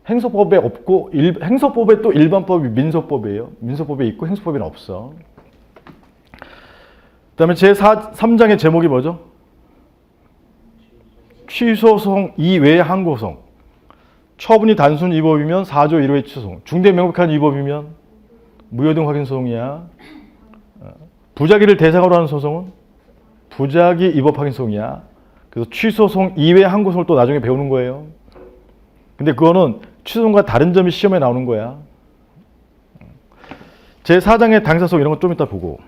행소법에 없고 행소법에 또 일반법이 민소법이에요. 민소법에 있고 행소법에는 없어. 그 다음에 제3장의 제목이 뭐죠? 취소소송 이외의 항고송. 처분이 단순 위법이면 4조 1호의 취소송. 중대 명백한 위법이면 무효등 확인 소송이야. 부작위를 대상으로 하는 소송은 부작위 위법 확인 소송이야. 그래서 취소소송 이외의 항고송을 또 나중에 배우는 거예요. 근데 그거는 취소송과 다른 점이 시험에 나오는 거야. 제4장의 당사소송 이런 거 좀 이따 보고.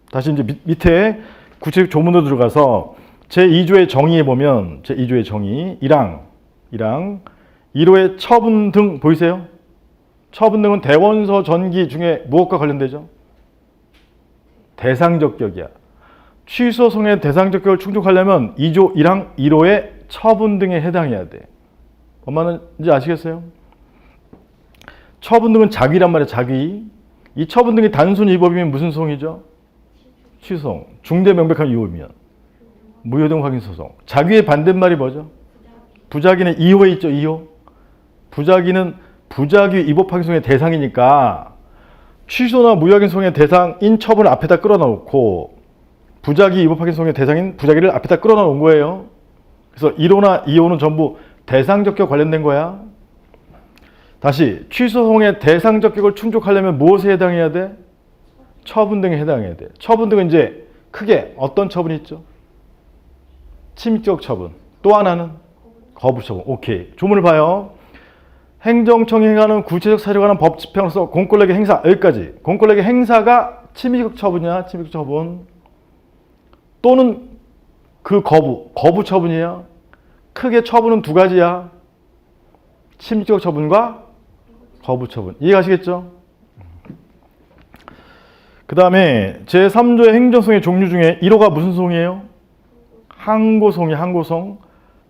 다시 이제 밑에 구체적 조문으로 들어가서 제2조의 정의에 보면 제2조의 정의 1항 1호의 처분 등 보이세요? 처분 등은 대원서 전기 중에 무엇과 관련되죠? 대상적 격이야. 취소소송의 대상적 격을 충족하려면 2조 1항 1호의 처분 등에 해당해야 돼. 엄마는 이제 아시겠어요? 처분 등은 자귀란 말이야, 자귀. 이 처분 등이 단순 위법이면 무슨 소송이죠? 취소송. 중대 명백한 위법이면 무효등 확인 소송. 자귀의 반대말이 뭐죠? 부작위는 2호에 있죠, 2호. 부작위는 부작위 위법 확인 소송의 대상이니까 취소나 무효 확인 소송의 대상인 처분을 앞에다 끌어놓고 부작위 위법 확인 소송의 대상인 부작위를 앞에다 끌어놓은 거예요. 그래서 1호나 2호는 전부 대상적 격 관련된 거야. 다시 취소소송의 대상적 격을 충족하려면 무엇에 해당해야 돼? 처분 등에 해당해야 돼. 처분 등은 이제 크게 어떤 처분이 있죠? 침입적 처분. 또 하나는 거부 처분. 오케이. 조문을 봐요. 행정청이 행하는 구체적 사유에 관한 법 집행으로서 공권력의 행사. 여기까지. 공권력의 행사가 침입적 처분이야. 침입적 처분. 또는 그 거부 처분이야. 크게 처분은 두 가지야. 침입적 처분과 거부 처분. 이해가시겠죠? 그 다음에 제3조의 행정소송의 종류 중에 1호가 무슨 소송이에요? 항고소송이야, 항고소송.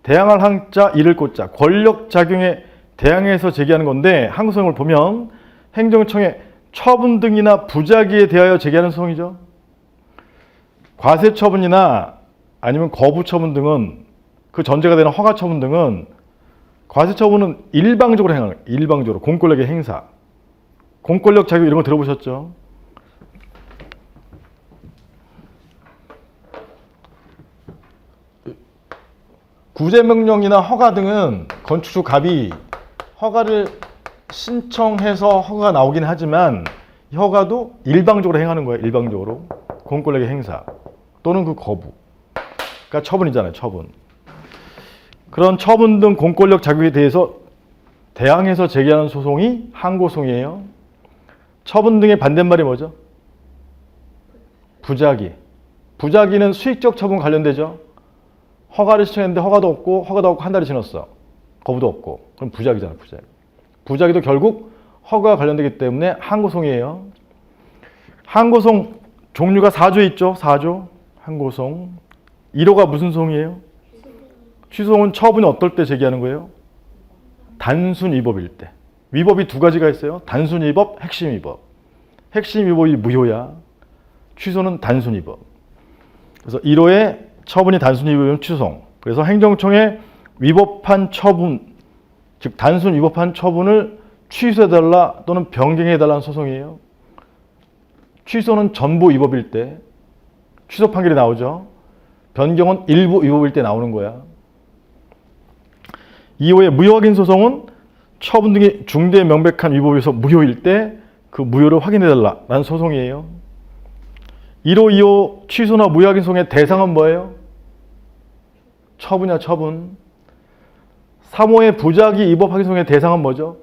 대항할 항자, 이를 꼬자. 권력작용에 대항해서 제기하는 건데 항고소송을 보면 행정청의 처분 등이나 부작위에 대하여 제기하는 소송이죠. 과세처분이나 아니면 거부처분 등은 그 전제가 되는 허가처분 등은 과세처분은 일방적으로 행하는 거예요. 일방적으로. 공권력의 행사. 공권력 작용 이런 거 들어보셨죠? 구제명령이나 허가 등은 건축주 갑이 허가를 신청해서 허가가 나오긴 하지만 허가도 일방적으로 행하는 거예요. 일방적으로. 공권력의 행사 또는 그 거부. 그러니까 처분이잖아요. 처분. 그런 처분 등 공권력 작용에 대해서 대항해서 제기하는 소송이 항고소송이에요. 처분 등의 반대말이 뭐죠? 부작위. 부작위는 수익적 처분 관련되죠. 허가를 신청했는데 허가도 없고 한 달이 지났어. 거부도 없고. 그럼 부작위잖아, 부작위. 부작위도 결국 허가가 관련되기 때문에 항고소송이에요. 항고소송 종류가 4조 있죠. 4조. 항고소송. 1호가 무슨 소송이에요? 취소송은 처분이 어떨 때 제기하는 거예요? 단순 위법일 때. 위법이 두 가지가 있어요. 단순 위법, 핵심 위법. 핵심 위법이 무효야. 취소는 단순 위법. 그래서 1호의 처분이 단순 위법이면 취소송. 그래서 행정청에 위법한 처분, 즉 단순 위법한 처분을 취소해달라 또는 변경해달라는 소송이에요. 취소는 전부 위법일 때 취소 판결이 나오죠. 변경은 일부 위법일 때 나오는 거야. 2호의 무효확인 소송은 처분 등의 중대 명백한 위법에서 무효일 때 그 무효를 확인해달라는 소송이에요. 1호, 2호 취소나 무효확인 소송의 대상은 뭐예요? 처분이야, 처분. 3호의 부작위 위법 확인 소송의 대상은 뭐죠?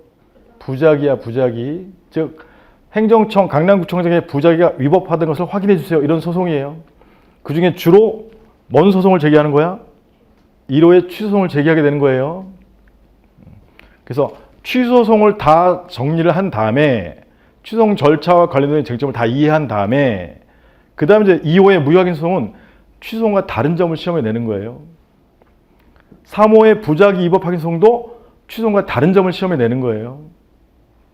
부작위야, 부작위. 즉 행정청, 강남구청장의 부작위가 위법하던 것을 확인해 주세요. 이런 소송이에요. 그 중에 주로 뭔 소송을 제기하는 거야? 1호의 취소송을 제기하게 되는 거예요. 그래서 취소송을 다 정리를 한 다음에 취소송 절차와 관련된 쟁점을 다 이해한 다음에 그 다음에 이제 2호의 무효확인 소송은 취소송과 다른 점을 시험에 내는 거예요. 3호의 부작위 위법 확인 소송도 취소송과 다른 점을 시험에 내는 거예요.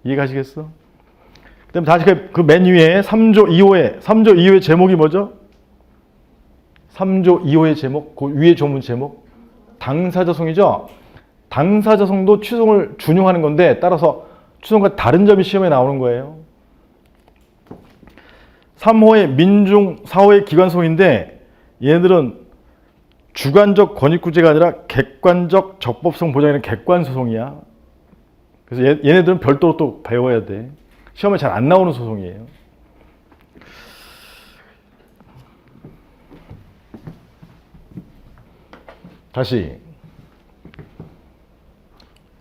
이해가시겠어? 그 다음에 다시 그 맨 위에 3조 2호의 제목이 뭐죠? 3조 2호의 제목, 그 위에 조문 제목. 당사자송이죠? 당사자송도 취소송을 준용하는 건데 따라서 취소송과 다른 점이 시험에 나오는 거예요. 3호의 민중, 4호의 기관소송인데 얘네들은 주관적 권익구제가 아니라 객관적 적법성 보장이라는 객관소송이야. 그래서 얘네들은 별도로 또 배워야 돼. 시험에 잘 안 나오는 소송이에요. 다시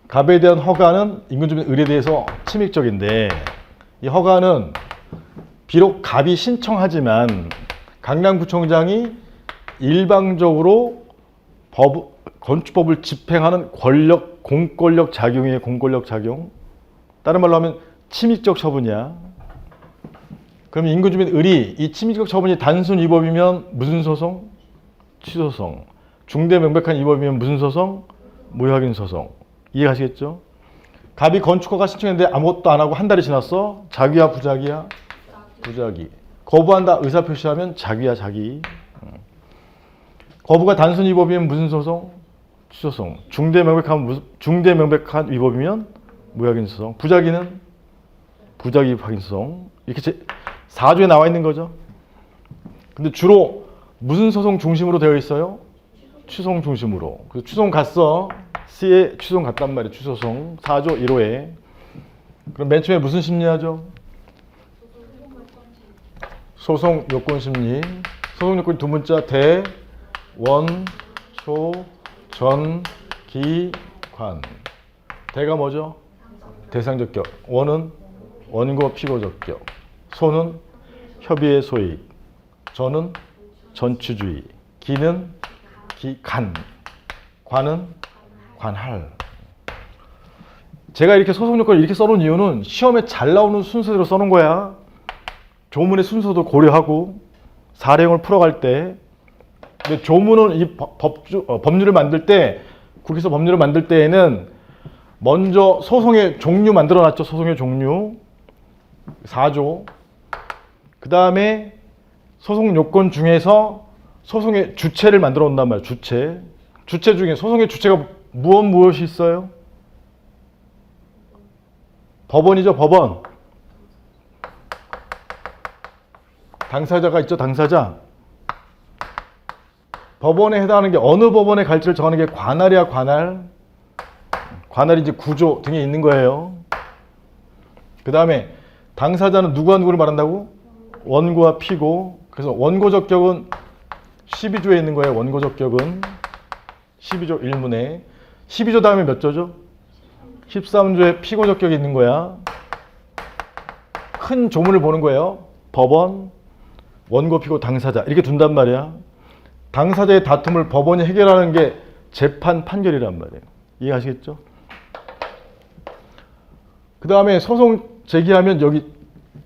갑에 대한 허가는 인근주민 의뢰에 대해서 침입적인데 이 허가는 비록 갑이 신청하지만 강남구청장이 일방적으로 건축법을 집행하는 공권력 작용이에요. 공권력 작용. 다른 말로 하면 침입적 처분이야. 그럼 인근주민 의리 이 침입적 처분이 단순 위법이면 무슨 소송? 취소송. 중대 명백한 위법이면 무슨 소송? 무효확인 소송. 이해가시겠죠? 갑이 건축허가 신청했는데 아무것도 안 하고 한 달이 지났어? 자기야 부작이야? 부작이. 거부한다 의사표시하면 자기야 자기. 거부가 단순 위법이면 무슨 소송? 취소송. 중대 명백한 위법이면 무효확인 소송. 부작위는 부작위 확인 소송. 이렇게 4조에 나와 있는 거죠. 근데 주로 무슨 소송 중심으로 되어 있어요? 취소송 중심으로. 그래서 취소송 갔어. C에 취소송 갔단 말이에요. 취소송 4조 1호에. 그럼 맨 처음에 무슨 심리하죠? 소송 요건 심리. 소송 요건 두 문자 대, 원, 소, 전, 기, 관. 대가 뭐죠? 대상적격. 원은 원고 피고 적격. 소는 협의의 소익. 전은 전취주의. 기는 기간. 관은 관할. 제가 이렇게 소송 요건을 이렇게 써놓은 이유는 시험에 잘 나오는 순서대로 써놓은 거야. 조문의 순서도 고려하고 사례형을 풀어갈 때. 근데 조문은 이 법률을 만들 때, 국회에서 법률을 만들 때에는 먼저 소송의 종류 만들어놨죠. 소송의 종류 4조. 그 다음에 소송 요건 중에서 소송의 주체를 만들어 온단 말이에요. 주체 중에 소송의 주체가 무엇이 있어요? 법원이죠. 법원. 당사자가 있죠. 당사자. 법원에 해당하는 게 어느 법원에 갈지를 정하는 게 관할이야. 관할. 관할이 이제 구조 등에 있는 거예요. 그 다음에 당사자는 누구와 누구를 말한다고? 원고와 피고. 그래서 원고 적격은 12조에 있는 거예요. 원고 적격은 12조 1문에. 12조 다음에 몇 조죠? 13조에 피고 적격이 있는 거야. 큰 조문을 보는 거예요. 법원, 원고, 피고, 당사자 이렇게 둔단 말이야. 당사자의 다툼을 법원이 해결하는 게 재판 판결이란 말이에요. 이해하시겠죠? 그 다음에 소송 제기하면 여기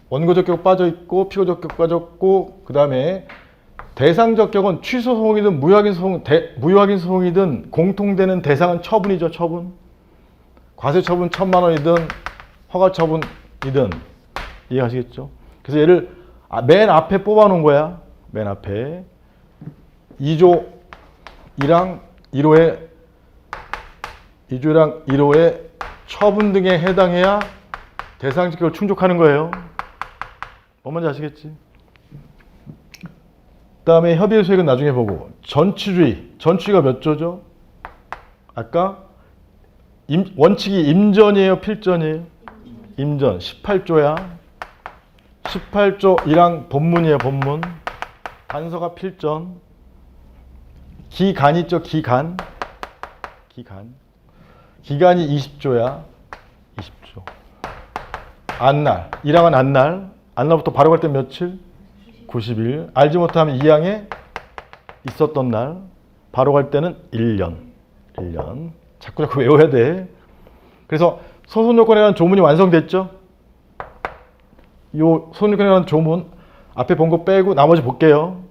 원고 적격 빠져 있고 피고 적격 빠졌고, 그 다음에 대상 적격은 취소 소송이든 무효확인 소송이든 공통되는 대상은 처분이죠. 처분. 과세 처분 1,000만 원이든 허가 처분이든. 이해하시겠죠? 그래서 얘를 맨 앞에 뽑아 놓은 거야. 맨 앞에 2조 1항 1호의 처분 등에 해당해야 대상 적격을 충족하는 거예요. 뭔지 아시겠지? 그 다음에 협의의 소액은 나중에 보고. 전취주의. 전취가 몇 조죠? 아까 원칙이 임전이에요, 필전이에요? 임전. 18조야. 18조 1항 본문이에요, 본문. 단서가 필전. 기간 있죠, 기간. 기간이 20조야. 20조. 안날. 1항은 안날. 안날부터 바로 갈 때 며칠? 90일. 알지 못하면 2항에 있었던 날. 바로 갈 때는 1년. 자꾸 외워야 돼. 그래서 소송요건에 관한 조문이 완성됐죠? 요 소송요건에 관한 조문 앞에 본 거 빼고 나머지 볼게요.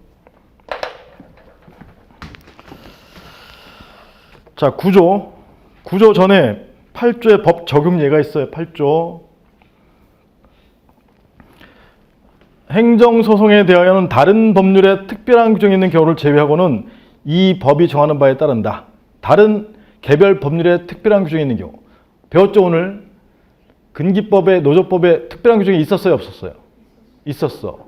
자, 구조 전에 8조의 법 적용 예가 있어요. 8조. 행정소송에 대하여는 다른 법률에 특별한 규정이 있는 경우를 제외하고는 이 법이 정하는 바에 따른다. 다른 개별 법률에 특별한 규정이 있는 경우. 배웠죠, 오늘? 근기법에, 노조법에 특별한 규정이 있었어요, 없었어요? 있었어.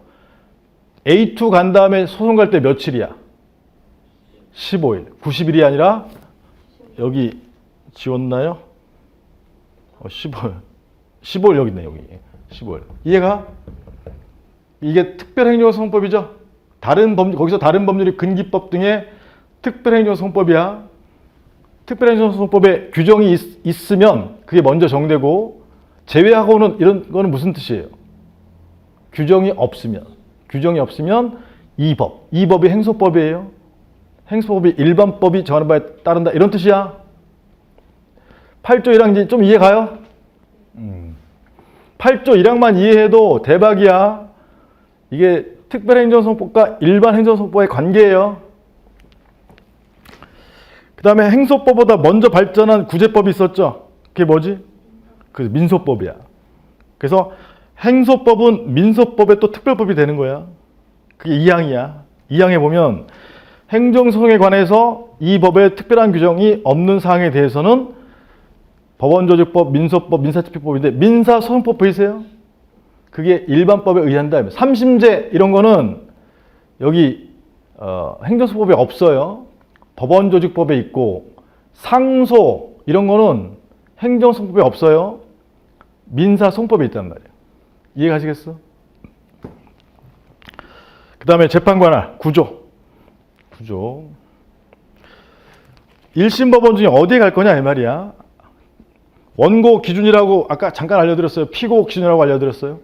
A2 간 다음에 소송 갈 때 며칠이야? 15일. 90일이 아니라 여기 지웠나요? 15일 여기 있네, 여기. 15일. 이해가? 이게 특별행정소송법이죠? 거기서 다른 법률이 근기법 등의 특별행정소송법이야. 특별행정소송법에 규정이 있으면 그게 먼저 정되고, 제외하고는 이런 거는 무슨 뜻이에요? 규정이 없으면 이 법이 행소법이에요. 행소법이 일반법이 정하는 바에 따른다, 이런 뜻이야. 8조 1항 이제 좀 이해가요? 8조 1항만 이해해도 대박이야. 이게 특별행정소송법과 일반행정소송법의 관계예요. 그 다음에 행소법보다 먼저 발전한 구제법이 있었죠. 그게 뭐지? 그 민소법이야. 그래서 행소법은 민소법의 또 특별법이 되는 거야. 그게 2항이야. 2항에 보면 행정소송에 관해서 이 법에 특별한 규정이 없는 사항에 대해서는 법원조직법, 민소법, 민사집행법인데 민사소송법 보이세요? 그게 일반법에 의한다. 3심제 이런 거는 여기 행정소송법에 없어요. 법원조직법에 있고, 상소 이런 거는 행정소송법에 없어요. 민사소송법에 있단 말이에요. 이해가시겠어? 그 다음에 재판관할 구조. 1심 법원 중에 어디에 갈 거냐 이 말이야. 원고 기준이라고 아까 잠깐 알려드렸어요. 피고 기준이라고 알려드렸어요.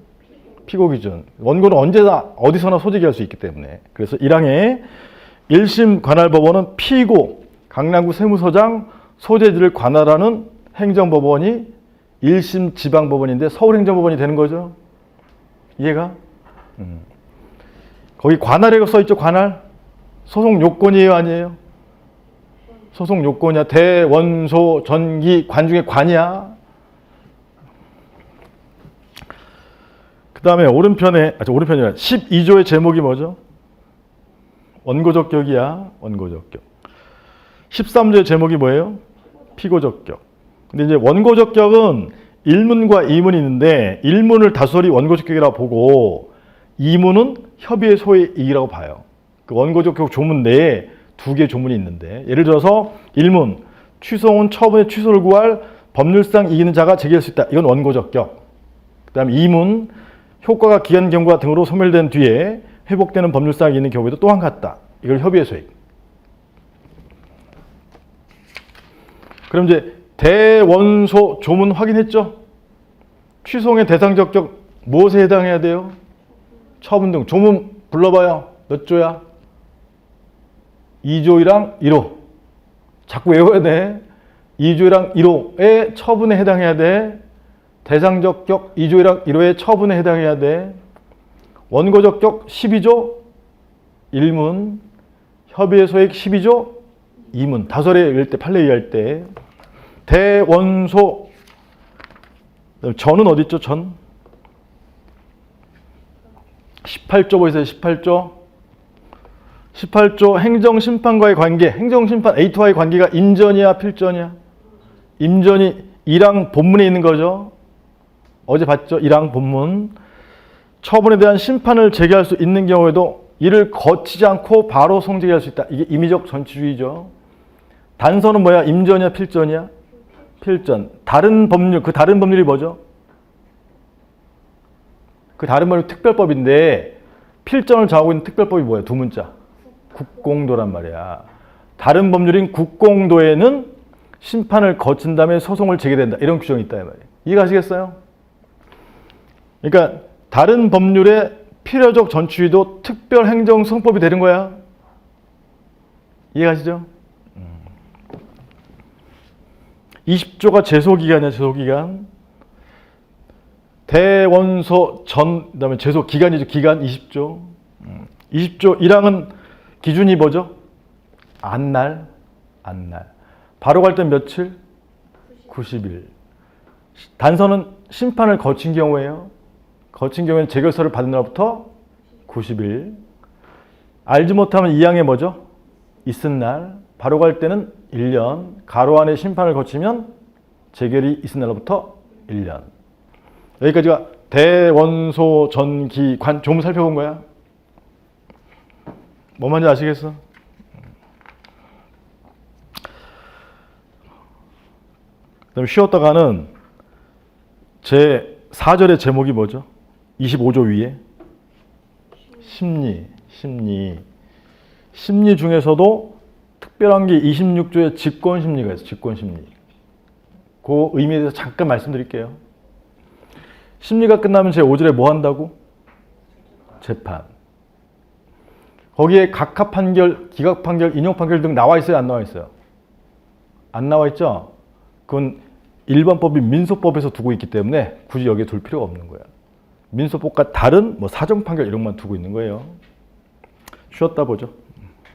피고 기준. 원고는 언제나 어디서나 소지할 수 있기 때문에. 그래서 1항에 1심 관할 법원은 피고 강남구 세무서장 소재지를 관할하는 행정법원이 1심 지방법원인데 서울행정법원이 되는 거죠. 이해가? 거기 관할이라고 써있죠. 관할. 소송 요건이에요, 아니에요? 소송 요건이야. 대원소 전기 관 중에 관이야. 그 다음에 오른편이라 12조의 제목이 뭐죠? 원고적격이야. 원고적격. 13조의 제목이 뭐예요? 피고적격. 근데 이제 원고적격은 1문과 2문이 있는데 1문을 다수리 원고적격이라고 보고 2문은 협의의 소외이익이라고 봐요. 그 원고적격 조문 내에 2개의 조문이 있는데, 예를 들어서 1문 취소원 처분의 취소를 구할 법률상 이기는 자가 제기할 수 있다. 이건 원고적격. 그 다음에 2문 효과가 기한 경과 등으로 소멸된 뒤에 회복되는 법률상 이기는 경우에도 또한 같다. 이걸 협의의 소액. 그럼 이제 대원소 조문 확인했죠? 취소의 대상적격 무엇에 해당해야 돼요? 처분 등. 조문 불러봐요. 몇 조야? 2조 1항 1호. 자꾸 외워야 돼. 2조 1항 1호의 처분에 해당해야 돼. 대상적격 2조 1항 1호의 처분에 해당해야 돼. 원고적격 12조 1문, 협의의 소액 12조 2문, 다설에 일 때, 판례 이해할 때. 대원소, 전은 어디 있죠? 전? 18조 보이세요? 18조 행정심판과의 관계. 행정심판 A2와의 관계가 임전이야, 필전이야? 임전이 1항 본문에 있는 거죠. 어제 봤죠? 1항 본문. 처분에 대한 심판을 제기할 수 있는 경우에도 이를 거치지 않고 바로 송제기할 수 있다. 이게 임의적 전치주의죠. 단서는 뭐야? 임전이야, 필전이야? 필전. 다른 법률, 그 다른 법률이 뭐죠? 그 다른 법률 특별법인데 필전을 정하고 있는 특별법이 뭐예요? 두 문자. 국공도란 말이야. 다른 법률인 국공도에는 심판을 거친 다음에 소송을 제기된다. 이런 규정이 있다 이 말이에요. 이해가시겠어요? 그러니까 다른 법률의 필요적 전치도 특별행정소송법이 되는 거야. 이해가시죠? 20조가 제소기간이야. 제소기간. 대원소 전, 그다음에 제소기간이죠. 기간 20조. 20조 1항은 기준이 뭐죠? 안날. 바로 갈 땐 며칠? 90일. 단서는 심판을 거친 경우에요. 거친 경우에는 재결서를 받은 날부터 90일. 알지 못하면 2항에 뭐죠? 있은 날. 바로 갈 때는 1년. 가로 안에 심판을 거치면 재결이 있은 날로부터 1년. 여기까지가 대원소 전기관. 좀 살펴본 거야. 뭐 말인지 아시겠어? 그다음에 쉬었다가는 제 4절의 제목이 뭐죠? 25조 위에 심리 중에서도 특별한 게 26조의 직권심리가 있어요. 직권심리. 그 의미에 대해서 잠깐 말씀드릴게요. 심리가 끝나면 제 5절에 뭐 한다고? 재판. 거기에 각하 판결, 기각 판결, 인용 판결 등 나와 있어요? 안 나와 있어요? 안 나와 있죠? 그건 일반법인 민소법에서 두고 있기 때문에 굳이 여기에 둘 필요가 없는 거야. 민소법과 다른 뭐 사정 판결 이런 것만 두고 있는 거예요. 쉬었다 보죠.